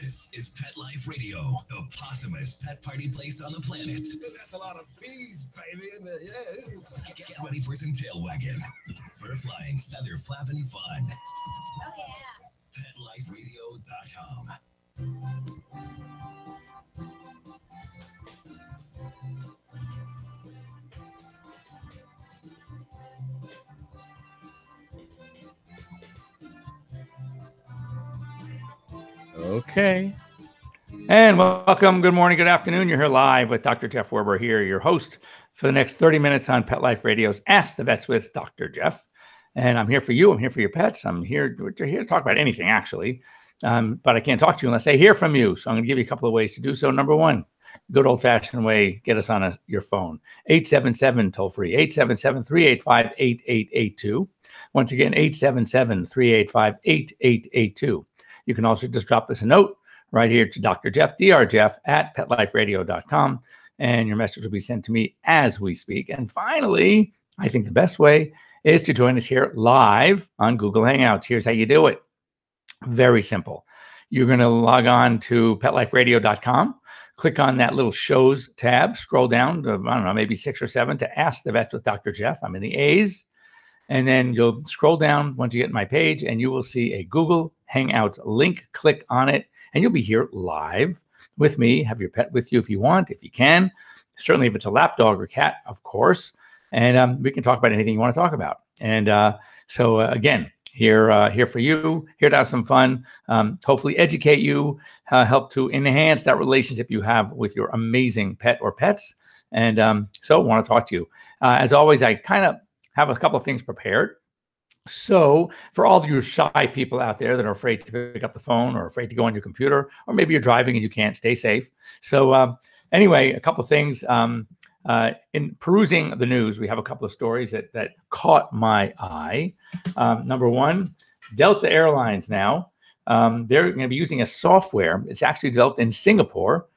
This is Pet Life Radio, the possumest pet party place on the planet. That's a lot of bees, baby. Yeah. Get ready for some tail wagging, fur flying, feather flapping fun. Oh, yeah. PetLifeRadio.com. Okay. And welcome. Good morning. Good afternoon. You're here live with Dr. Jeff Werber here, your host for the next 30 minutes on Pet Life Radio's Ask the Vets with Dr. Jeff. And I'm here for you. I'm here for your pets. I'm here to talk about anything, actually. But I can't talk to you unless I hear from you. So I'm going to give you a couple of ways to do so. Number one, good old-fashioned way, get us on your phone. 877 toll-free, 877-385-8882. Once again, 877-385-8882. You can also just drop us a note right here to Dr. Jeff, Dr. Jeff at PetLifeRadio.com, and your message will be sent to me as we speak. And finally, I think the best way is to join us here live on Google Hangouts. Here's how you do it. Very simple. You're going to log on to PetLifeRadio.com, click on that little shows tab, scroll down to, I don't know, maybe 6 or 7 to Ask the Vets with Dr. Jeff. I'm in the A's. And then you'll scroll down once you get my page and you will see a Google Hangouts link. Click on it and you'll be here live with me. Have your pet with you if you want, if you can. Certainly if it's a lap dog or cat, of course. And we can talk about anything you want to talk about. And so again, here for you, here to have some fun, hopefully educate you, help to enhance that relationship you have with your amazing pet or pets. And so I want to talk to you. As always, I kind of have a couple of things prepared. So for all of you shy people out there that are afraid to pick up the phone or afraid to go on your computer, or maybe you're driving and you can't, stay safe. So anyway, a couple of things. In perusing the news, we have a couple of stories that caught my eye. Number one, Delta Airlines now, they're going to be using a software. It's actually developed in Singapore.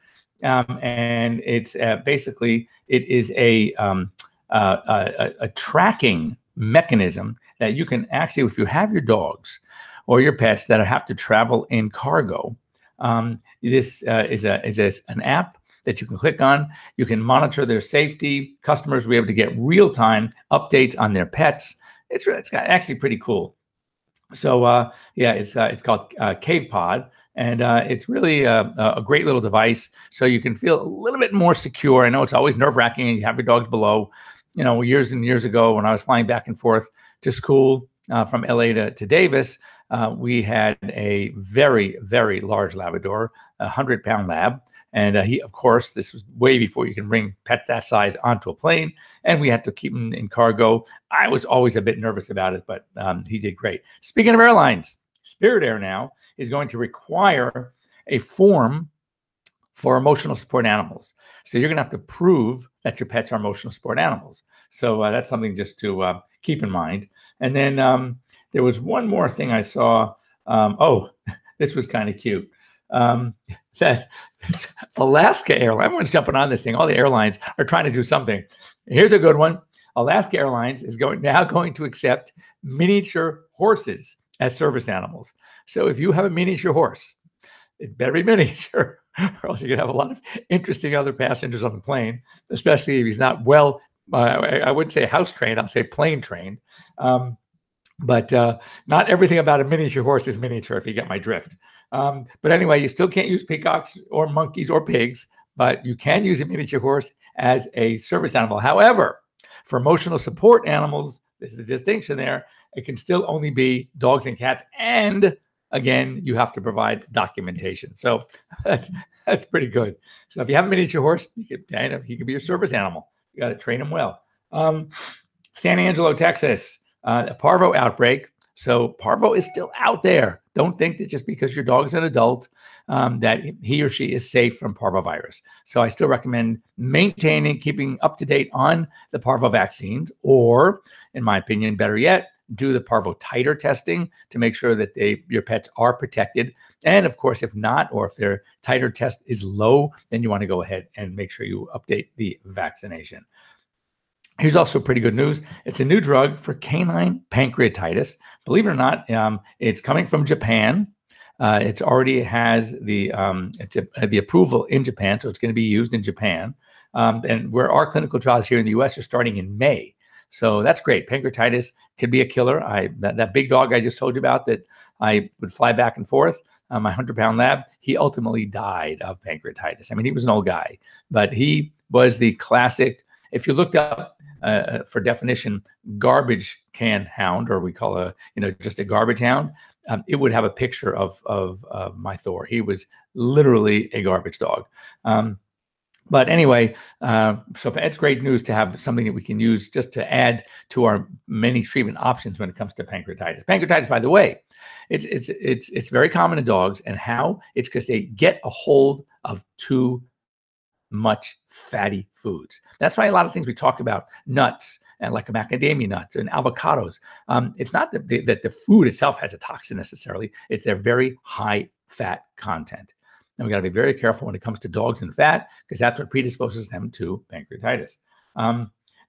And it's basically, it is a tracking mechanism that you can actually, if you have your dogs or your pets that have to travel in cargo, this is an app that you can click on. You can monitor their safety. Customers will be able to get real-time updates on their pets. It's actually pretty cool. So yeah, it's called Cave Pod. And it's really a great little device, so you can feel a little bit more secure. I know it's always nerve-wracking, and you have your dogs below. You know, years and years ago, when I was flying back and forth to school from LA to Davis, we had a very, very large Labrador, a 100-pound lab. And he, of course, this was way before you can bring pets that size onto a plane, and we had to keep him in cargo. I was always a bit nervous about it, but he did great. Speaking of airlines, Spirit Air now is going to require a form for emotional support animals. So you're going to have to prove that your pets are emotional support animals. So that's something just to keep in mind. And then there was one more thing I saw. Oh, this was kind of cute. That Alaska Airlines, everyone's jumping on this thing. All the airlines are trying to do something. Here's a good one. Alaska Airlines is now going to accept miniature horses as service animals. So if you have a miniature horse, it better be miniature, or else you're going to have a lot of interesting other passengers on the plane, especially if he's not well, I wouldn't say house trained, I'll say plane trained. But not everything about a miniature horse is miniature, if you get my drift. But anyway, you still can't use peacocks or monkeys or pigs, but you can use a miniature horse as a service animal. However, for emotional support animals, there's a distinction there. It can still only be dogs and cats. And again, you have to provide documentation. So that's pretty good. So if you have a miniature horse, he can be your service animal. You got to train him well. San Angelo, Texas, a parvo outbreak. So parvo is still out there. Don't think that just because your dog is an adult that he or she is safe from parvovirus. So I still recommend maintaining, keeping up to date on the parvo vaccines, or in my opinion, better yet, do the parvo titer testing to make sure that your pets are protected. And of course, if not, or if their titer test is low, then you want to go ahead and make sure you update the vaccination. Here's also pretty good news. It's a new drug for canine pancreatitis. Believe it or not, it's coming from Japan. It's already has the the approval in Japan, so it's going to be used in Japan. And where our clinical trials here in the U.S. are starting in May. So that's great. Pancreatitis can be a killer. That big dog I just told you about that I would fly back and forth, my 100-pound lab, he ultimately died of pancreatitis. I mean, he was an old guy, but he was the classic. If you looked up for definition, garbage can hound, or we call just a garbage hound, it would have a picture of my Thor. He was literally a garbage dog. But anyway, so it's great news to have something that we can use just to add to our many treatment options when it comes to pancreatitis. Pancreatitis, by the way, it's very common in dogs, and how? It's because they get a hold of too much fatty foods. That's why a lot of things we talk about, nuts and like macadamia nuts and avocados. It's not that the food itself has a toxin necessarily. It's their very high fat content. And we got to be very careful when it comes to dogs and fat, because that's what predisposes them to pancreatitis.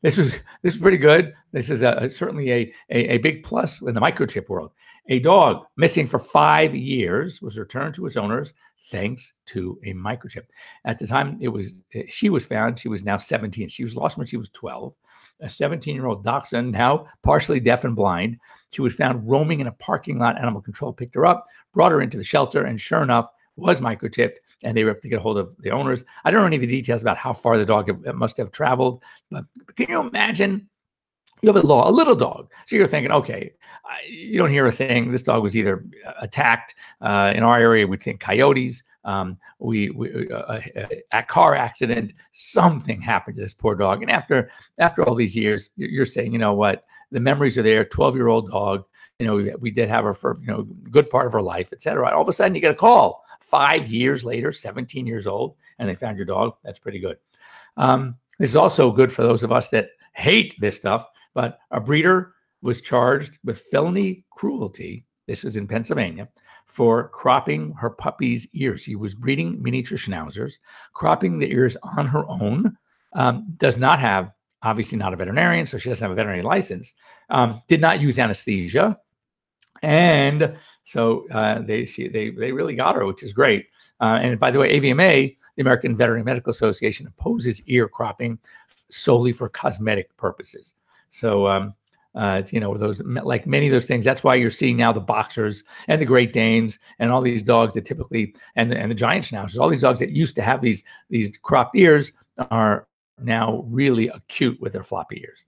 This is pretty good. This is certainly a big plus in the microchip world. A dog missing for 5 years was returned to its owners thanks to a microchip. At the time she was found, she was now 17. She was lost when she was 12. A 17-year-old dachshund, now partially deaf and blind. She was found roaming in a parking lot. Animal control picked her up, brought her into the shelter, and sure enough, was microchipped, and they were able to get a hold of the owners. I don't know any of the details about how far the dog must have traveled, but can you imagine? You have a little dog. So you're thinking, okay, you don't hear a thing. This dog was either attacked. In our area, we'd think coyotes. A car accident. Something happened to this poor dog. And after all these years, you're saying, you know what? The memories are there. 12-year-old dog. We did have her for a good part of her life, et cetera. All of a sudden, you get a call 5 years later, 17 years old, and they found your dog. That's pretty good. This is also good for those of us that hate this stuff. But a breeder was charged with felony cruelty. This is in Pennsylvania, for cropping her puppy's ears. He was breeding miniature schnauzers, cropping the ears on her own. Does not have, obviously not a veterinarian, so she doesn't have a veterinary license. Did not use anesthesia. And so they really got her, which is great. And by the way, AVMA, the American Veterinary Medical Association, opposes ear cropping solely for cosmetic purposes. So, those, like many of those things, that's why you're seeing now the boxers and the Great Danes and all these dogs that typically, and the giant schnauzers, all these dogs that used to have these cropped ears are now really acute with their floppy ears.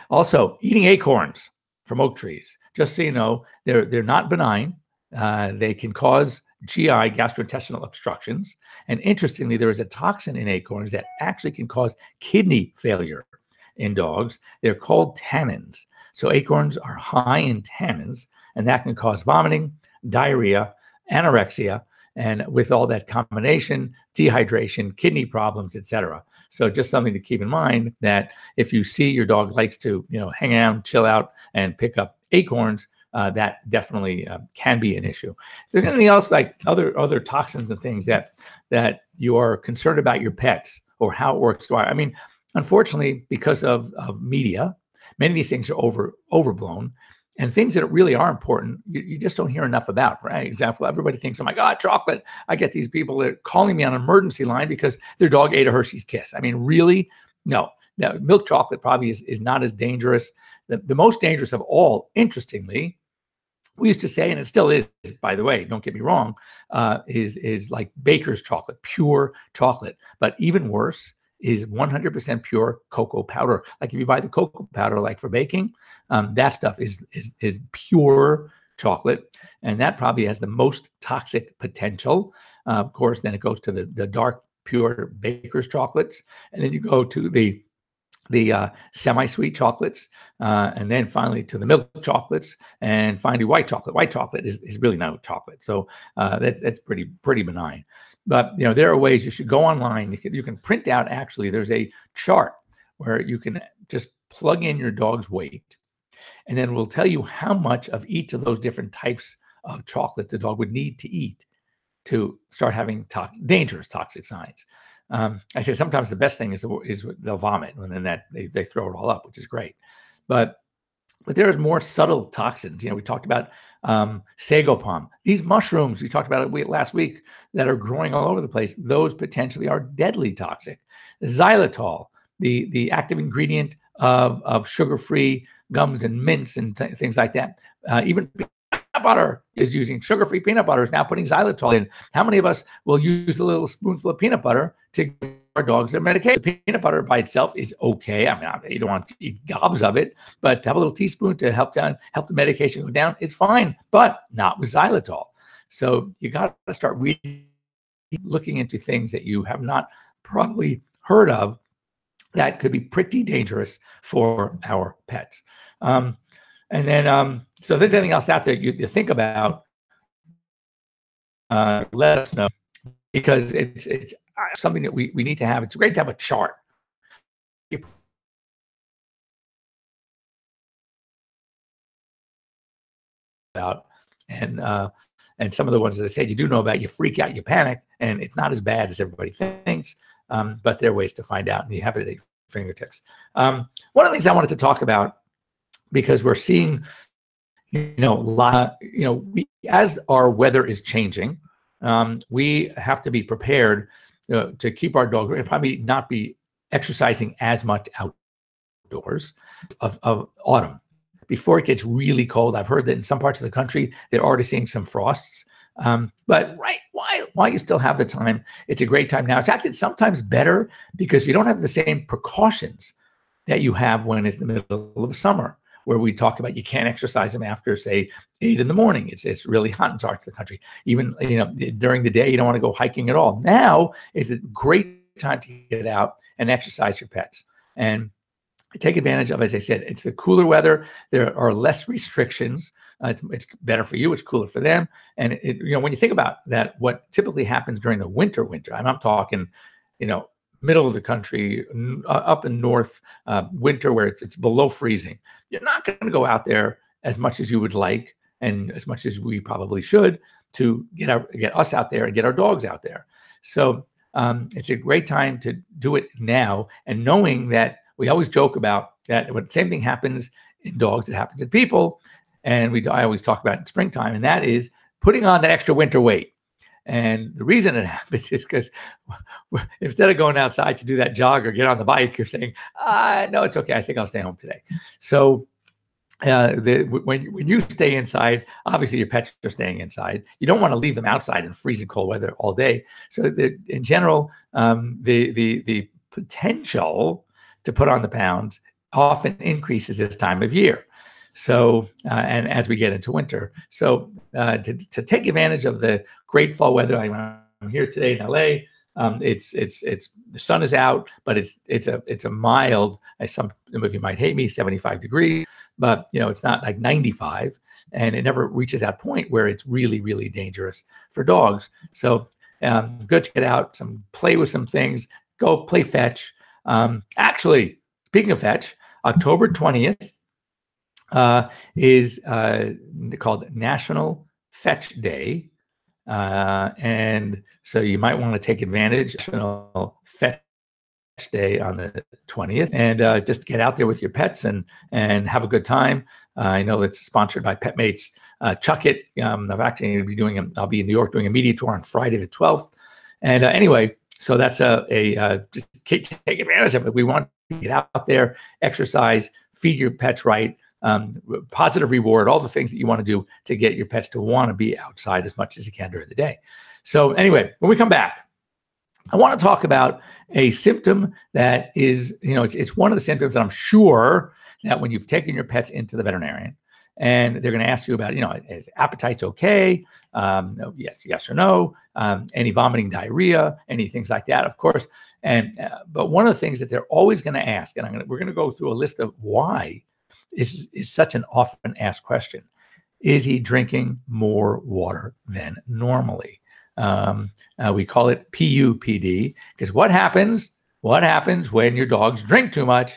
Also eating acorns from oak trees. Just so you know, they're not benign. They can cause GI, gastrointestinal obstructions. And interestingly, there is a toxin in acorns that actually can cause kidney failure in dogs. They're called tannins. So acorns are high in tannins, and that can cause vomiting, diarrhea, anorexia, and with all that combination, dehydration, kidney problems, etc. So just something to keep in mind, that if you see your dog likes to, hang out, chill out, and pick up acorns, that definitely can be an issue. If there's anything else, like other toxins and things that you are concerned about your pets or how it works, I mean, unfortunately, because of media, many of these things are overblown. And things that really are important, you just don't hear enough about. For example, everybody thinks, oh my God, chocolate. I get these people that are calling me on an emergency line because their dog ate a Hershey's Kiss. I mean, really? No. Now, milk chocolate probably is not as dangerous. The most dangerous of all, interestingly, we used to say, and it still is, by the way, don't get me wrong, is like baker's chocolate, pure chocolate. But even worse is 100% pure cocoa powder. Like if you buy the cocoa powder, like for baking, that stuff is pure chocolate, and that probably has the most toxic potential. Of course, then it goes to the dark, pure baker's chocolates, and then you go to the semi-sweet chocolates, and then finally to the milk chocolates, and finally white chocolate. White chocolate is really not chocolate, so that's pretty benign. But there are ways. You should go online. You can print out. Actually, there's a chart where you can just plug in your dog's weight, and then it will tell you how much of each of those different types of chocolate the dog would need to eat to start having dangerous toxic signs. I say sometimes the best thing is they'll vomit, and then that they throw it all up, which is great. But But there's more subtle toxins. We talked about sago palm. These mushrooms, we talked about it last week, that are growing all over the place. Those potentially are deadly toxic. Xylitol, the active ingredient of sugar-free gums and mints and things like that. Even peanut butter is using sugar-free peanut butter is now putting xylitol in. How many of us will use a little spoonful of peanut butter to give our dogs their medication? Peanut butter by itself is okay. I mean, you don't want to eat gobs of it, but to have a little teaspoon to help the medication go down, it's fine, but not with xylitol. So you got to start looking into things that you have not probably heard of that could be pretty dangerous for our pets. And then, so if there's anything else out there you think about, let us know, because it's something that we need to have. It's great to have a chart. About and some of the ones that I said you do know about, you freak out, you panic, and it's not as bad as everybody thinks. But there are ways to find out, and you have it at your fingertips. One of the things I wanted to talk about, because we're seeing, as our weather is changing, we have to be prepared to keep our dog, and probably not be exercising as much outdoors of autumn before it gets really cold. I've heard that in some parts of the country they're already seeing some frosts. But while you still have the time, it's a great time now. In fact, it's sometimes better because you don't have the same precautions that you have when it's the middle of summer, where we talk about you can't exercise them after, say, 8 in the morning. It's really hot in parts of the country. Even during the day, you don't want to go hiking at all. Now is a great time to get out and exercise your pets. And take advantage of, as I said, it's the cooler weather. There are less restrictions. It's better for you. It's cooler for them. And when you think about that, what typically happens during the winter, I'm talking, middle of the country, up in north, winter where it's below freezing. You're not going to go out there as much as you would like, and as much as we probably should, to get us out there and get our dogs out there. So it's a great time to do it now, and knowing that we always joke about that when the same thing happens in dogs, it happens in people. And I always talk about it in springtime, and that is putting on that extra winter weight. And the reason it happens is because instead of going outside to do that jog or get on the bike, you're saying, no, it's okay. I think I'll stay home today. So when you stay inside, obviously your pets are staying inside. You don't want to leave them outside in freezing cold weather all day. So in general, the potential to put on the pounds often increases this time of year. So, and as we get into winter, so to take advantage of the great fall weather, I'm here today in LA. It's the sun is out, but it's a mild. Some of you might hate me, 75 degrees, but it's not like 95, and it never reaches that point where it's really, really dangerous for dogs. So good to get out, play with some things, go play fetch. Actually, speaking of fetch, October 20th is called National Fetch Day. And so you might want to take advantage of National Fetch Day on the 20th and just get out there with your pets and have a good time. I know it's sponsored by PetMates. Chuck It. I'm actually going to be I'll be in New York doing a media tour on Friday the 12th. And anyway, so that's just take advantage of it. We want to get out there, exercise, feed your pets right, positive reward, all the things that you want to do to get your pets to want to be outside as much as you can during the day. So anyway, when we come back, I want to talk about a symptom that is, it's one of the symptoms that I'm sure that when you've taken your pets into the veterinarian and they're going to ask you about, is appetite's okay? Yes or no. Any vomiting, diarrhea, any things like that, of course. And but one of the things that they're always going to ask, and we're going to go through a list of why is such an often asked question: is he drinking more water than normally? We call it PUPD because what happens when your dogs drink too much?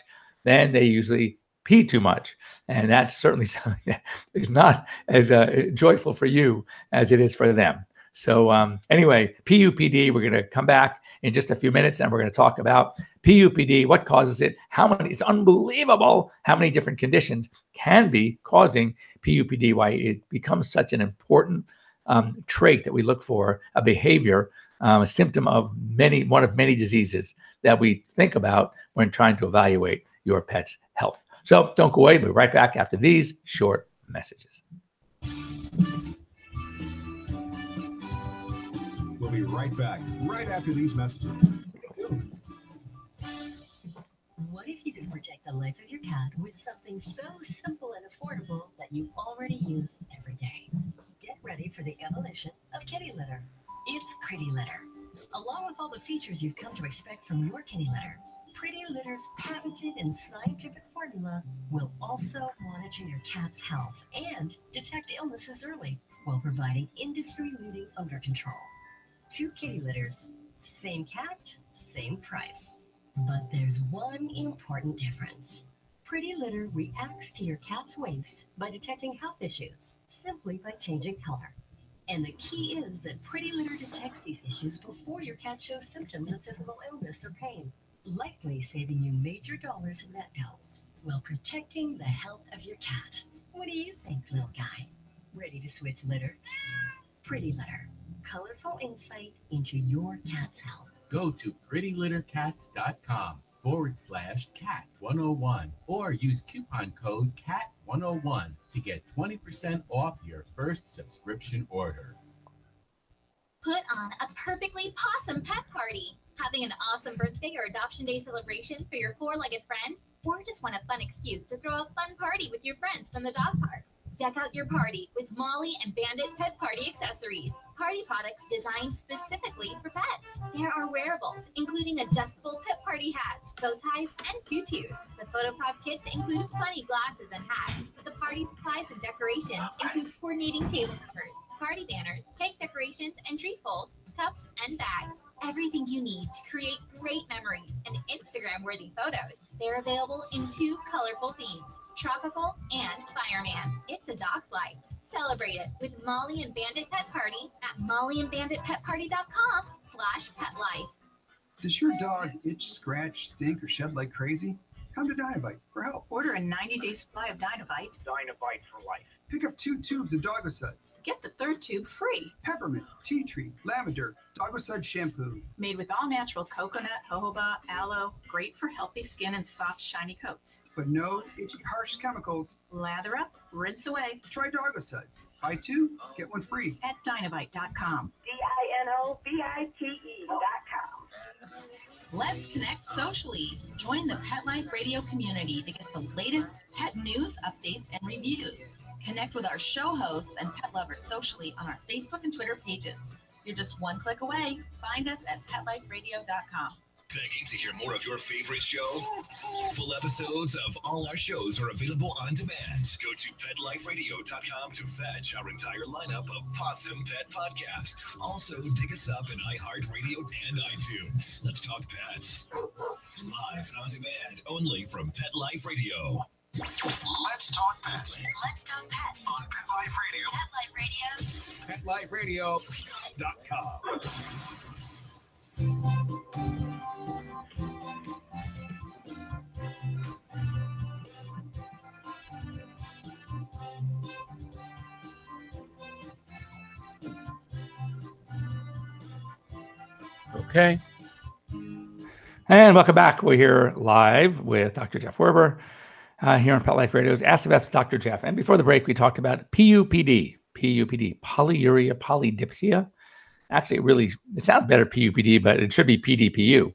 Then they usually pee too much. And that's certainly something that is not as joyful for you as it is for them. So anyway, PUPD, we're going to come back in just a few minutes and we're going to talk about PUPD, what causes it, it's unbelievable how many different conditions can be causing PUPD, why it becomes such an important trait that we look for, a behavior, a symptom of one of many diseases that we think about when trying to evaluate your pet's health. So don't go away. We'll be right back after these short messages. We'll be right back, right after these messages. What if you could protect the life of your cat with something so simple and affordable that you already use every day? Get ready for the evolution of kitty litter. It's Pretty Litter. Along with all the features you've come to expect from your kitty litter, Pretty Litter's patented and scientific formula will also monitor your cat's health and detect illnesses early while providing industry-leading odor control. 2 kitty litters, same cat, same price. But there's one important difference. Pretty Litter reacts to your cat's waste by detecting health issues simply by changing color. And the key is that Pretty Litter detects these issues before your cat shows symptoms of physical illness or pain, likely saving you major dollars in vet bills while protecting the health of your cat. What do you think, little guy? Ready to switch litter? Pretty Litter. Colorful insight into your cat's health. Go to prettylittercats.com/cat101 or use coupon code CAT101 to get 20% off your first subscription order. Put on a perfectly possum pet party. Having an awesome birthday or adoption day celebration for your 4-legged friend? Or just want a fun excuse to throw a fun party with your friends from the dog park? Deck out your party with Molly and Bandit Pet Party accessories. Party products designed specifically for pets. There are wearables, including adjustable pet party hats, bow ties, and tutus. The photo prop kits include funny glasses and hats. The party supplies and decorations include coordinating table covers, party banners, cake decorations, and treat bowls, cups, and bags. Everything you need to create great memories and Instagram-worthy photos. They're available in 2 colorful themes, tropical and fireman. It's a dog's life. Celebrate it with Molly and Bandit Pet Party at mollyandbanditpetparty.com/petlife. Does your dog itch, scratch, stink, or shed like crazy? Come to Dynavite for help. Order a 90-day supply of Dynavite. Dynavite for life. Pick up 2 tubes of Doggosuds. Get the 3rd tube free. Peppermint, tea tree, lavender, Doggosud shampoo. Made with all-natural coconut, jojoba, aloe, great for healthy skin and soft, shiny coats. But no itchy, harsh chemicals. Lather up, rinse away. Try Doggosuds. Buy 2, get 1 free. At Dynavite.com. DINOVITE.com. Let's connect socially. Join the Pet Life Radio community to get the latest pet news, updates, and reviews. Connect with our show hosts and pet lovers socially on our Facebook and Twitter pages. You're just one click away. Find us at PetLifeRadio.com. Begging to hear more of your favorite show? Full episodes of all our shows are available on demand. Go to PetLifeRadio.com to fetch our entire lineup of Possum Pet podcasts. Also, dig us up in iHeartRadio and iTunes. Let's talk pets. Live and on demand, only from Pet Life Radio. Let's talk pets. Let's talk pets. On Pet Life Radio. PetLifeRadio.com. Okay. And welcome back. We're here live with Dr. Jeff Werber here on Pet Life Radio's Ask the Vets with Dr. Jeff. And before the break, we talked about PUPD, polyuria polydipsia. Actually, it sounds better PUPD, but it should be PDPU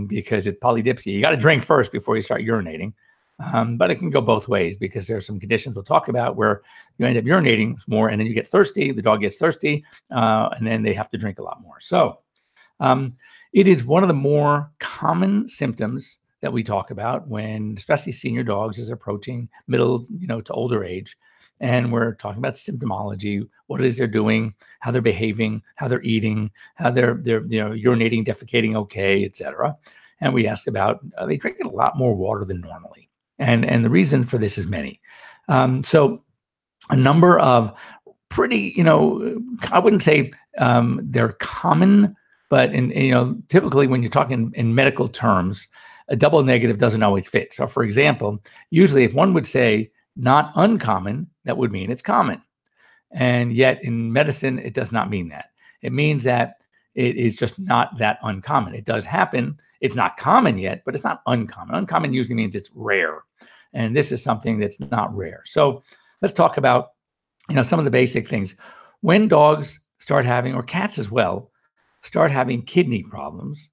because it's polydipsia. You got to drink first before you start urinating. But it can go both ways because there's some conditions we'll talk about where you end up urinating more and then you get thirsty, the dog gets thirsty, and then they have to drink a lot more. So it is one of the more common symptoms that we talk about when, especially senior dogs, is approaching middle, to older age. And we're talking about symptomology, what it is they're doing, how they're behaving, how they're eating, how they're urinating, defecating okay, etc. And we ask about, are they drinking a lot more water than normally? And the reason for this is many. So a number of pretty, I wouldn't say they're common, but typically when you're talking in medical terms, a double negative doesn't always fit. So for example, usually if one would say not uncommon, that would mean it's common. And yet in medicine, it does not mean that. It means that it is just not that uncommon. It does happen. It's not common yet, but it's not uncommon. Uncommon usually means it's rare. And this is something that's not rare. So let's talk about, some of the basic things. When dogs start having, or cats as well, start having kidney problems,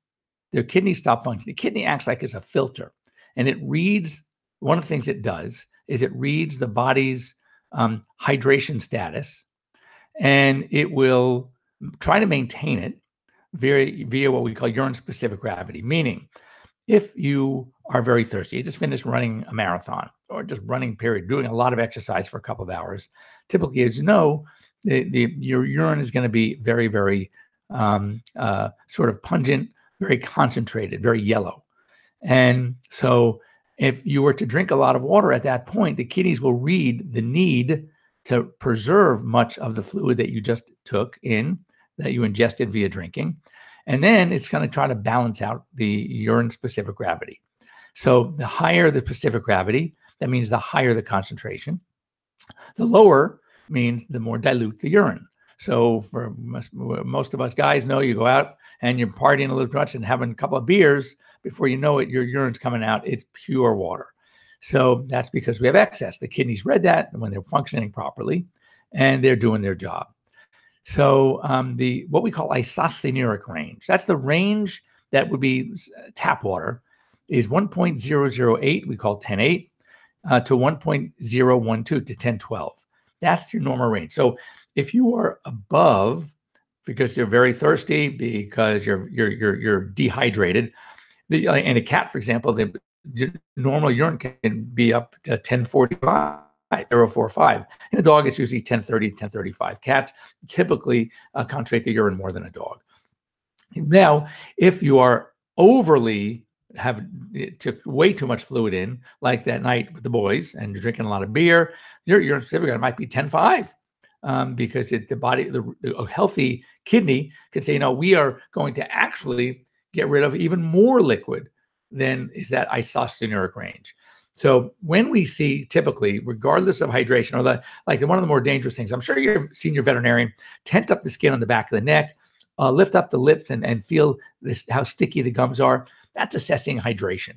their kidneys stop functioning. The kidney acts like it's a filter, and it reads, one of the things it does is it reads the body's hydration status, and it will try to maintain it via what we call urine-specific gravity, meaning if you are very thirsty, you just finished running a marathon or just running period, doing a lot of exercise for a couple of hours, typically, as you know, your urine is going to be very, very sort of pungent, very concentrated, very yellow. And so if you were to drink a lot of water at that point, the kidneys will read the need to preserve much of the fluid that you just took in, that you ingested via drinking. And then it's going to try to balance out the urine-specific gravity. So the higher the specific gravity, that means the higher the concentration. The lower means the more dilute the urine. So for most of us guys know, you go out and you're partying a little too much and having a couple of beers, before you know it, your urine's coming out. It's pure water. So that's because we have excess. The kidneys read that when they're functioning properly, and they're doing their job. So what we call isoscenuric range, that's the range that would be tap water, is 1.008, we call 10.8, to 1.012 to 10.12. That's your normal range. So if you are above, because you're very thirsty, because you're dehydrated, and a cat, for example, the normal urine can be up to 1045. 0.45. In a dog, it's usually 1030, 1035. Cats typically concentrate the urine more than a dog. Now, if you are took way too much fluid in, like that night with the boys, and you're drinking a lot of beer, your urine specific might be 10.5, because a healthy kidney can say, we are going to actually get rid of even more liquid than is that isoscenuric range. So when we see, typically, regardless of hydration, or one of the more dangerous things, I'm sure you've seen your veterinarian tent up the skin on the back of the neck, lift up the lips and feel how sticky the gums are. That's assessing hydration.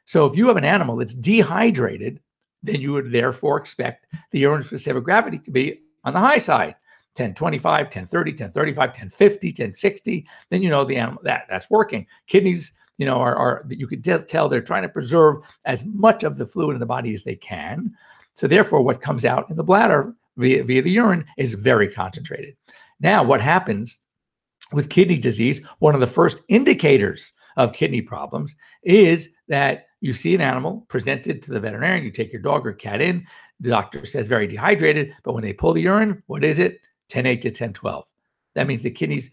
So if you have an animal that's dehydrated, then you would therefore expect the urine-specific gravity to be on the high side, 1025, 1030, 1035, 1050, 1060. Then you know the animal that's working. Kidneys, you could just tell they're trying to preserve as much of the fluid in the body as they can. So therefore, what comes out in the bladder via the urine is very concentrated. Now, what happens with kidney disease, one of the first indicators of kidney problems is that you see an animal presented to the veterinarian, you take your dog or cat in, the doctor says very dehydrated, but when they pull the urine, what is it? 10.8 to 10.12. That means the kidneys,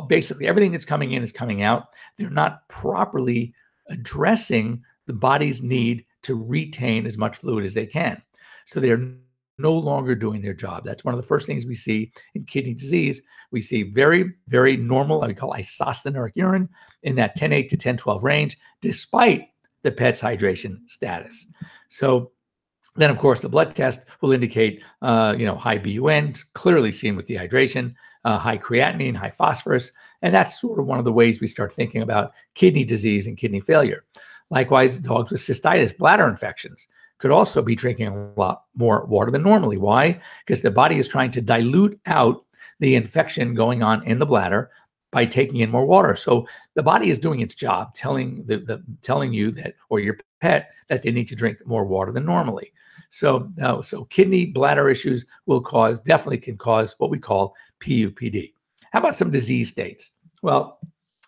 basically everything that's coming in is coming out. They're not properly addressing the body's need to retain as much fluid as they can. So they're no longer doing their job. That's one of the first things we see in kidney disease. We see very, very normal, we call isoscenuric urine, in that 10.8 to 10.12 range, despite the pet's hydration status. So then, of course, the blood test will indicate, high BUN, clearly seen with dehydration, high creatinine, high phosphorus, and that's sort of one of the ways we start thinking about kidney disease and kidney failure. Likewise, dogs with cystitis, bladder infections, could also be drinking a lot more water than normally. Why? Because the body is trying to dilute out the infection going on in the bladder by taking in more water. So the body is doing its job, telling you that, or your pet, that they need to drink more water than normally. So kidney bladder issues definitely can cause what we call PUPD. How about some disease states? Well,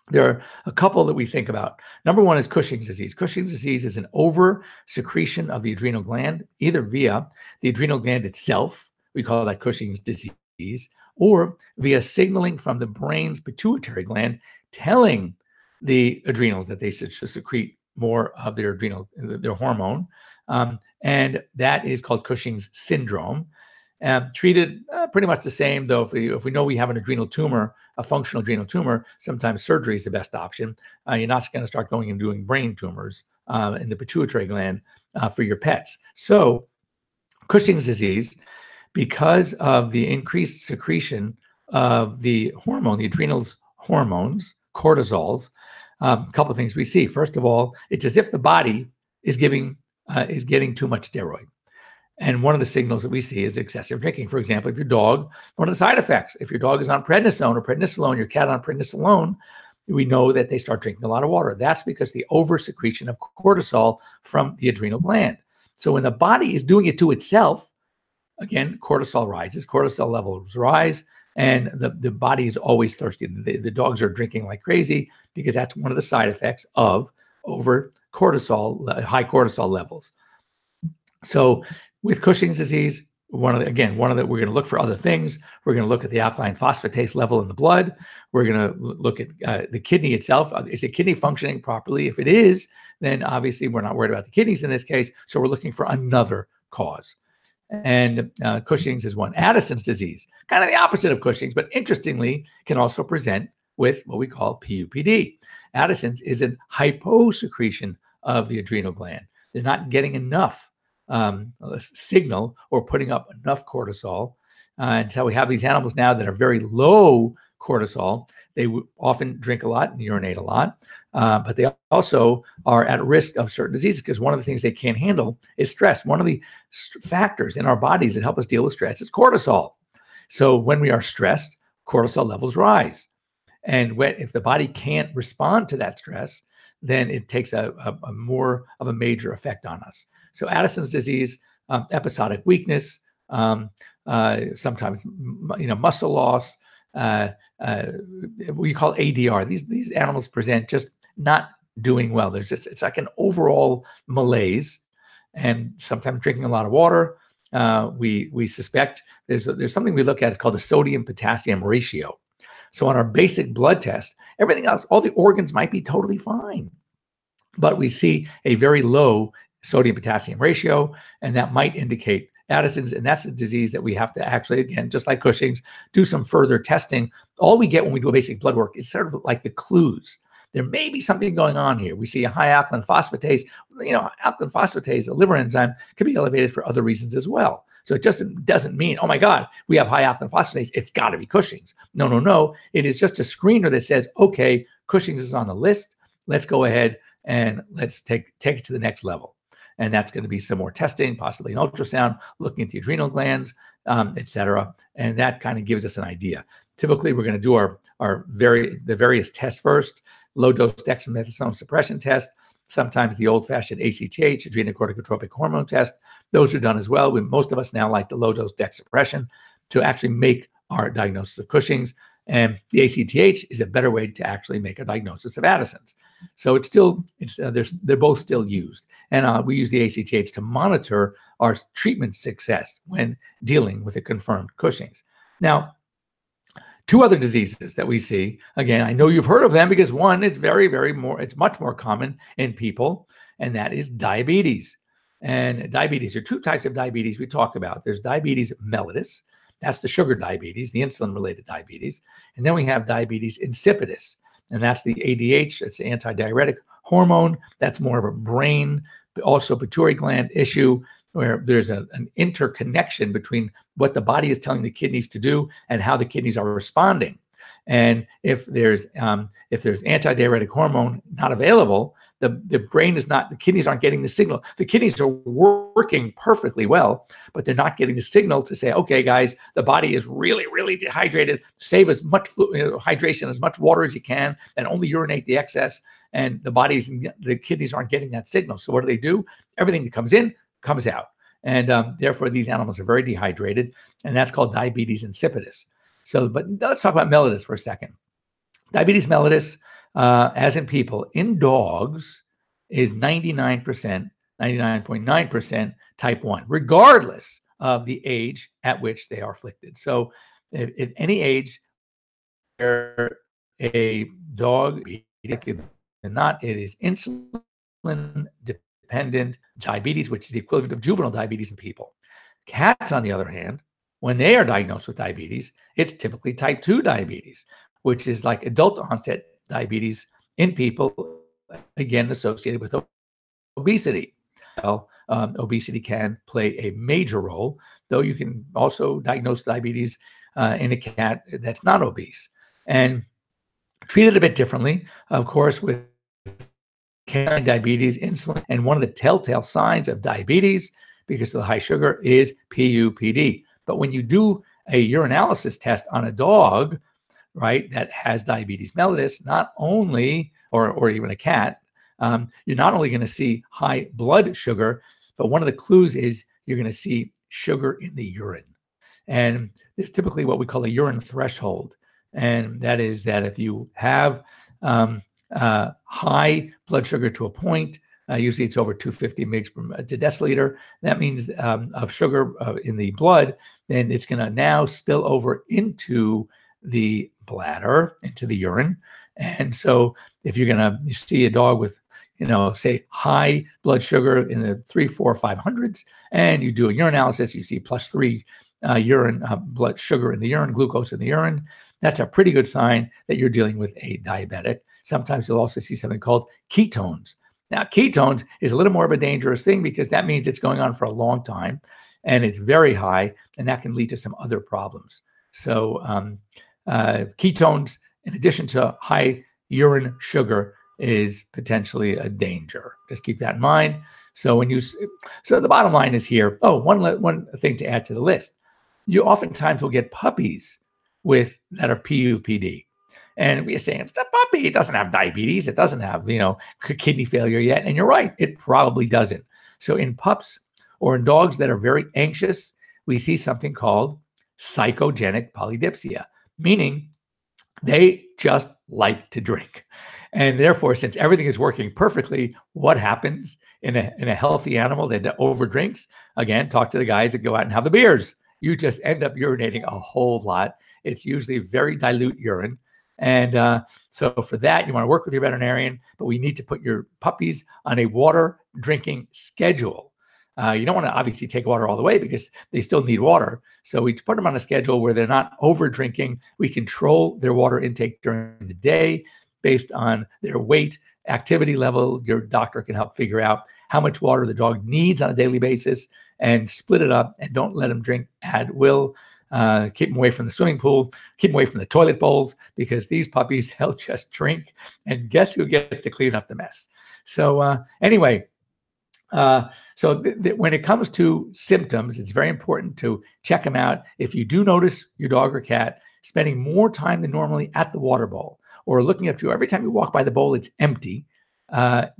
there are a couple that we think about. Number one is Cushing's disease. Cushing's disease is an over secretion of the adrenal gland, either via the adrenal gland itself, we call that Cushing's disease, or via signaling from the brain's pituitary gland telling the adrenals that they should secrete more of their hormone. And that is called Cushing's syndrome. Treated pretty much the same, though. If we know we have an adrenal tumor, a functional adrenal tumor, sometimes surgery is the best option. You're not going to start going and doing brain tumors in the pituitary gland for your pets. So Cushing's disease, because of the increased secretion of the hormone, the adrenals hormones, cortisols, a couple of things we see. First of all, it's as if the body is getting too much steroid. And one of the signals that we see is excessive drinking. For example, if your dog, one of the side effects, if your dog is on prednisone or prednisolone, your cat on prednisolone, we know that they start drinking a lot of water. That's because the oversecretion of cortisol from the adrenal gland. So when the body is doing it to itself, again, cortisol rises, cortisol levels rise, and the body is always thirsty. The dogs are drinking like crazy because that's one of the side effects of over cortisol, high cortisol levels. So with Cushing's disease, we're going to look for other things. We're going to look at the alkaline phosphatase level in the blood. We're going to look at the kidney itself. Is the kidney functioning properly? If it is, then obviously we're not worried about the kidneys in this case. So we're looking for another cause. And Cushing's is one. Addison's disease, kind of the opposite of Cushing's, but interestingly, can also present with what we call PUPD. Addison's is a hyposecretion of the adrenal gland. They're not getting enough signal or putting up enough cortisol. And so we have these animals now that are very low cortisol. They often drink a lot and urinate a lot, but they also are at risk of certain diseases because one of the things they can't handle is stress. One of the factors in our bodies that help us deal with stress is cortisol. So when we are stressed, cortisol levels rise. And if the body can't respond to that stress, then it takes a more of a major effect on us. So Addison's disease, episodic weakness, sometimes muscle loss, we call ADR. These animals present just not doing well. It's like an overall malaise, and sometimes drinking a lot of water. We suspect there's something we look at called the sodium-potassium ratio. So on our basic blood test, everything else, all the organs might be totally fine, but we see a very low sodium-potassium ratio, and that might indicate Addison's, and that's a disease that we have to actually, again, just like Cushing's, do some further testing. All we get when we do a basic blood work is sort of like the clues. There may be something going on here. We see a high alkaline phosphatase. Alkaline phosphatase, a liver enzyme, could be elevated for other reasons as well. So it just doesn't mean, oh my God, we have high alkaline phosphatase, it's got to be Cushing's. No. It is just a screener that says, okay, Cushing's is on the list. Let's go ahead and let's take it to the next level. And that's going to be some more testing, possibly an ultrasound, looking at the adrenal glands, et cetera. And that kind of gives us an idea. Typically, we're going to do the various tests first, low-dose dexamethasone suppression test, sometimes the old-fashioned ACTH, adrenocorticotropic hormone test. Those are done as well. Most of us now like the low-dose dex suppression to actually make our diagnosis of Cushing's. And the ACTH is a better way to actually make a diagnosis of Addison's. So they're both still used. And we use the ACTH to monitor our treatment success when dealing with a confirmed Cushing's. Now, two other diseases that we see, again, I know you've heard of them because one is it's much more common in people, and that is diabetes. And diabetes, there are two types of diabetes we talk about. There's diabetes mellitus. That's the sugar diabetes, the insulin-related diabetes. And then we have diabetes insipidus. And that's the ADH, it's the antidiuretic hormone. That's more of a brain, but also pituitary gland issue where there's an interconnection between what the body is telling the kidneys to do and how the kidneys are responding. And if there's antidiuretic hormone not available, the kidneys aren't getting the signal. The kidneys are working perfectly well, but they're not getting the signal to say, okay, guys, the body is really, really dehydrated. Save as much hydration, as much water as you can, and only urinate the excess. And the kidneys aren't getting that signal. So what do? Everything that comes in comes out. And therefore, these animals are very dehydrated, and that's called diabetes insipidus. But let's talk about mellitus for a second. Diabetes mellitus, as in people, in dogs is 99.9% type 1, regardless of the age at which they are afflicted. So at any age, where a dog, not, it is insulin-dependent diabetes, which is the equivalent of juvenile diabetes in people. Cats, on the other hand, when they are diagnosed with diabetes, it's typically type 2 diabetes, which is like adult onset diabetes in people, again, associated with obesity. Well, obesity can play a major role, though you can also diagnose diabetes in a cat that's not obese and treat it a bit differently, of course, with canine diabetes, insulin. And one of the telltale signs of diabetes, because of the high sugar, is PUPD. But when you do a urinalysis test on a dog, right, that has diabetes mellitus, not only, or even a cat, you're not only going to see high blood sugar, but one of the clues is you're going to see sugar in the urine. And there's typically what we call a urine threshold. And that is that if you have high blood sugar to a point, usually it's over 250 mg per deciliter, that means of sugar in the blood, then it's going to now spill over into the bladder, into the urine. And so if you're going to see a dog with, say high blood sugar in the 3, 4, 500s, and you do a urinalysis, you see +3 urine blood sugar in the urine, glucose in the urine, that's a pretty good sign that you're dealing with a diabetic. Sometimes you'll also see something called ketones. Now, ketones is a little more of a dangerous thing because that means it's going on for a long time and it's very high, and that can lead to some other problems. So ketones, in addition to high urine sugar, is potentially a danger. Just keep that in mind. So so the bottom line is here. Oh, one thing to add to the list. You oftentimes will get puppies that are PUPD. And we're saying, it's a puppy. It doesn't have diabetes. It doesn't have, kidney failure yet. And you're right. It probably doesn't. So in pups or in dogs that are very anxious, we see something called psychogenic polydipsia, meaning they just like to drink. And therefore, since everything is working perfectly, what happens in a healthy animal that overdrinks? Again, talk to the guys that go out and have the beers. You just end up urinating a whole lot. It's usually very dilute urine. And so for that, you want to work with your veterinarian, but we need to put your puppies on a water drinking schedule. You don't want to obviously take water all the way because they still need water. So we put them on a schedule where they're not over drinking. We control their water intake during the day based on their weight, activity level. Your doctor can help figure out how much water the dog needs on a daily basis and split it up, and don't let them drink at will. Keep them away from the swimming pool, keep them away from the toilet bowls, because these puppies, they'll just drink, and guess who gets to clean up the mess? So anyway, when it comes to symptoms, it's very important to check them out. If you do notice your dog or cat spending more time than normally at the water bowl, or looking up to you every time you walk by the bowl, it's empty,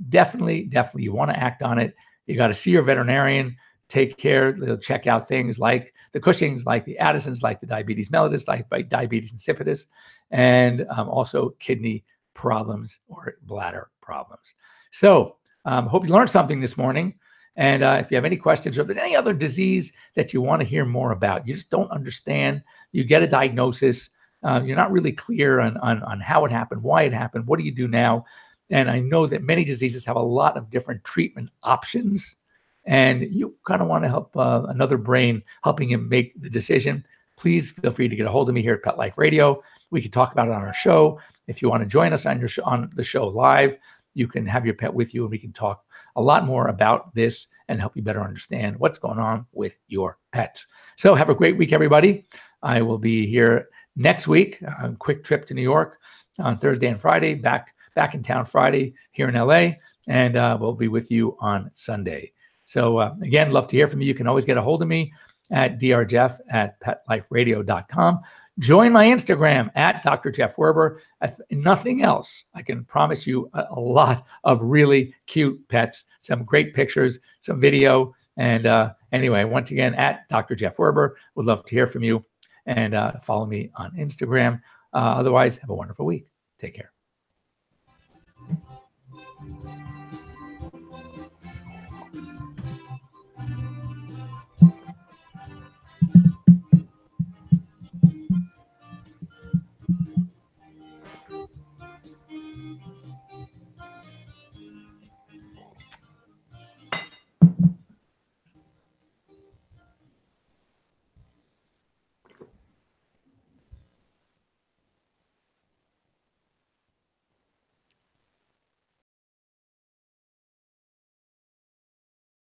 definitely you want to act on it. You got to see your veterinarian. Take care. They'll check out things like the Cushing's, like the Addison's, like the diabetes mellitus, like diabetes insipidus, and also kidney problems or bladder problems. So hope you learned something this morning. And if you have any questions, or if there's any other disease that you want to hear more about, you just don't understand, you get a diagnosis, you're not really clear on how it happened, why it happened, what do you do now? And I know that many diseases have a lot of different treatment options, and you kind of want to help another brain helping him make the decision. Please feel free to get a hold of me here at Pet Life Radio. We can talk about it on our show. If you want to join us on the show live, you can have your pet with you, and we can talk a lot more about this and help you better understand what's going on with your pets. So have a great week, everybody. I will be here next week. A quick trip to New York on Thursday and Friday, back in town Friday here in LA, and we'll be with you on Sunday. So again, love to hear from you. You can always get a hold of me at drjeff@petliferadio.com. Join my Instagram at Dr. Jeff Werber. If nothing else, I can promise you a lot of really cute pets, some great pictures, some video. And anyway, once again, at Dr. Jeff Werber, would love to hear from you, and follow me on Instagram. Otherwise, have a wonderful week. Take care.